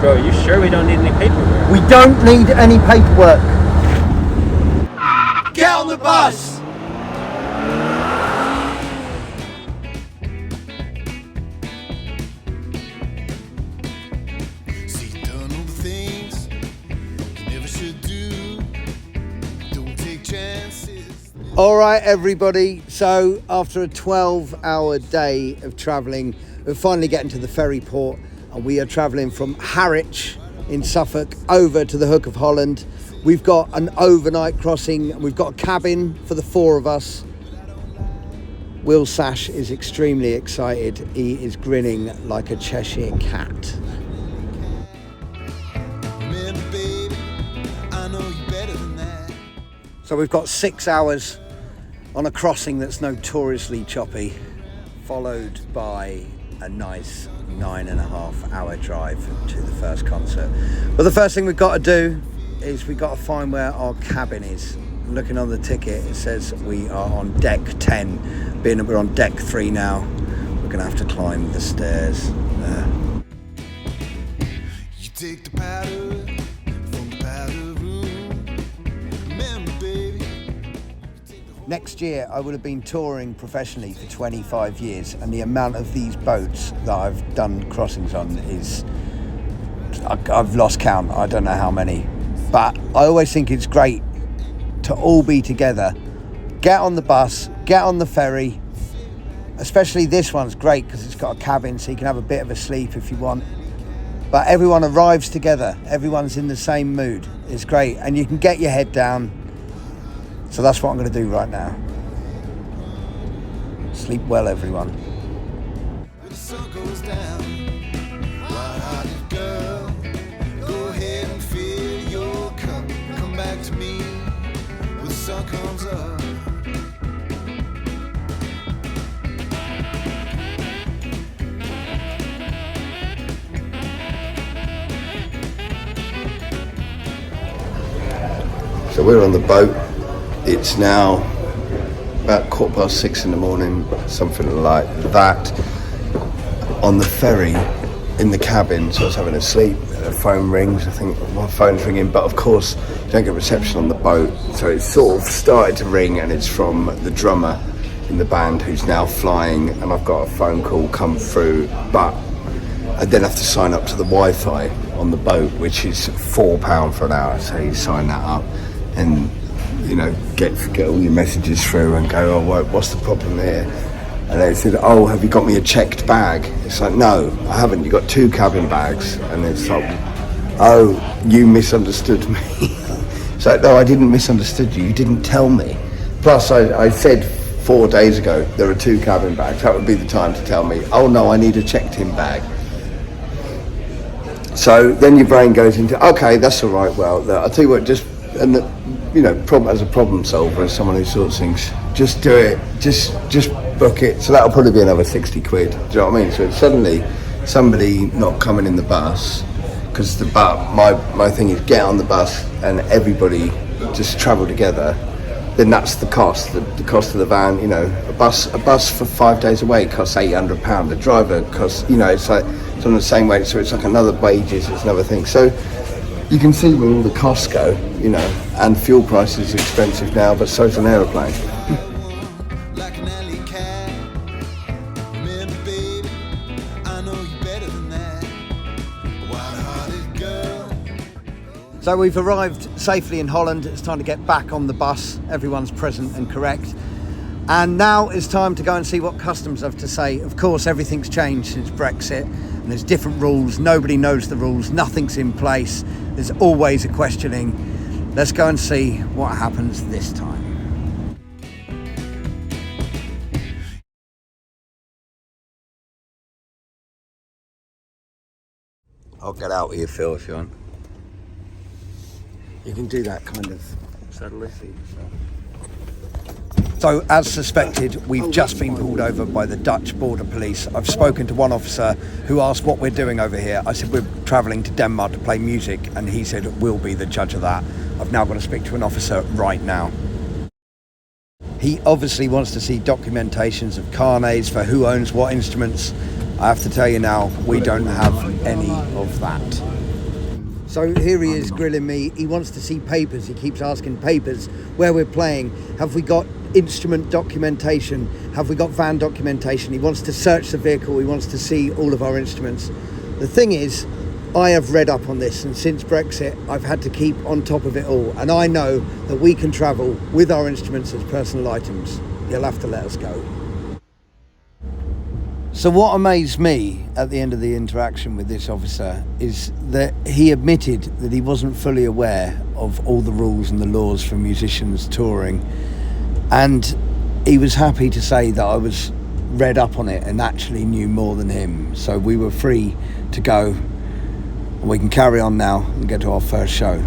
Bro, you sure we don't need any paperwork? We don't need any paperwork. Get on the bus! See, done all the things you never should do. Don't take chances. All right, everybody. So after a 12-hour day of travelling, we're finally getting to the ferry port, and we are travelling from Harwich in Suffolk over to the Hook of Holland. We've got an overnight crossing, and we've got a cabin for the four of us. Will Sash is extremely excited. He is grinning like a Cheshire cat. Remember, baby, I know you better than that. So we've got 6 hours on a crossing that's notoriously choppy, followed by a nice 9.5 hour drive to the first concert. But the first thing we've got to do is we've got to find where our cabin is. Looking on the ticket, it says we are on deck 10. Being that we're on deck 3 now, we're gonna have to climb the stairs there. You take the powder from the powder room. Remember, baby. Next year, I will have been touring professionally for 25 years, and the amount of these boats that I've done crossings on is, I've lost count. I don't know how many. But I always think it's great to all be together. Get on the bus, get on the ferry. Especially this one's great because it's got a cabin, so you can have a bit of a sleep if you want. But everyone arrives together. Everyone's in the same mood. It's great. And you can get your head down. So that's what I'm going to do right now. Sleep well, everyone. When the sun goes down, wild-hearted girl, go ahead and fill your cup. Come back to me when the sun comes up. So we're on the boat. It's now about 6:15 in the morning, something like that. On the ferry, in the cabin, so I was having a sleep. The phone rings. I think my phone's ringing, but of course you don't get reception on the boat. So it's sort of started to ring, and it's from the drummer in the band who's now flying. And I've got a phone call come through, but I then have to sign up to the Wi-Fi on the boat, which is £4 for an hour. So you sign that up, and you know, get all your messages through and go, oh, what's the problem here? And they said, oh, have you got me a checked bag? It's like, no, I haven't. You got 2 cabin bags. And it's like, oh, you misunderstood me. It's like, no, I didn't misunderstood you. You didn't tell me. Plus, I said 4 days ago, there are 2 cabin bags. That would be the time to tell me, oh no, I need a checked-in bag. So then your brain goes into, okay, that's all right. Well, look, I'll tell you what, just, and you know, as a problem solver, as someone who sorts things, just do it, just book it. So that'll probably be another 60 quid. Do you know what I mean? So it's suddenly somebody not coming in the bus, because my thing is get on the bus and everybody just travel together. Then that's the cost. The cost of the van. You know, a bus for 5 days away costs £800. The driver costs, you know, it's like it's on the same rate. So it's like another wages. It's another thing. So you can see where all the costs go, you know, and fuel prices are expensive now, but so is an aeroplane. Like an alley cat. Remember, baby, I know you better than that. Wild-hearted girl. So we've arrived safely in Holland. It's time to get back on the bus. Everyone's present and correct. And now it's time to go and see what customs have to say. Of course, everything's changed since Brexit, and there's different rules. Nobody knows the rules. Nothing's in place. There's always a questioning. Let's go and see what happens this time. I'll get out with you, Phil, if you want. You can do that kind of subtly. So, as suspected, we've just been pulled over by the Dutch border police. I've spoken to one officer who asked what we're doing over here. I said we're travelling to Denmark to play music, and he said we'll be the judge of that. I've now got to speak to an officer right now. He obviously wants to see documentations of carnets for who owns what instruments. I have to tell you now, we don't have any of that. So here he is grilling me. He wants to see papers. He keeps asking papers, where we're playing. Have we got instrument documentation? Have we got van documentation? He wants to search the vehicle. He wants to see all of our instruments. The thing is, I have read up on this, and since Brexit, I've had to keep on top of it all. And I know that we can travel with our instruments as personal items. You'll have to let us go. So what amazed me at the end of the interaction with this officer is that he admitted that he wasn't fully aware of all the rules and the laws for musicians touring. And he was happy to say that I was read up on it and actually knew more than him. So we were free to go. We can carry on now and get to our first show.